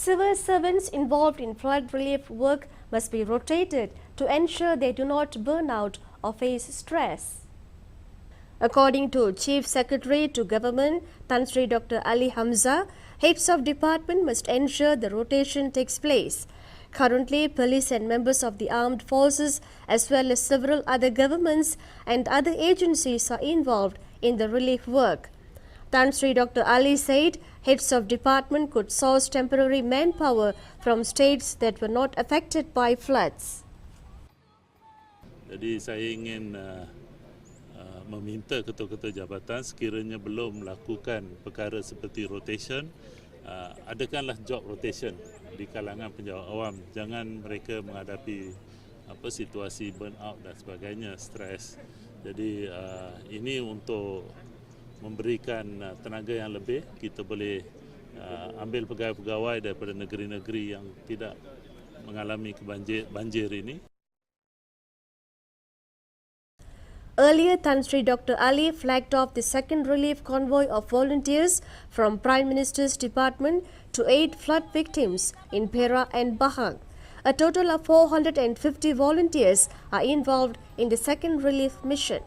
Civil servants involved in flood relief work must be rotated to ensure they do not burn out or face stress. According to Chief Secretary to Government, Tan Sri Dr. Ali Hamza, heads of department must ensure the rotation takes place. Currently, police and members of the armed forces as well as several other governments and other agencies are involved in the relief work. Tan Sri Dr. Ali said heads of department could source temporary manpower from states that were not affected by floods. Jadi saya ingin meminta ketua-ketua jabatan sekiranya belum melakukan perkara seperti rotation, adakanlah job rotation di kalangan penjawat awam. Jangan mereka menghadapi situasi burnout dan sebagainya, stres. Jadi ini untuk memberikan tenaga yang lebih, kita boleh ambil pegawai-pegawai daripada negeri-negeri yang tidak mengalami banjir ini. Earlier, Tan Sri Dr. Ali flagged off the second relief convoy of volunteers from Prime Minister's department to aid flood victims in Perak and Bahang. A total of 450 volunteers are involved in the second relief mission.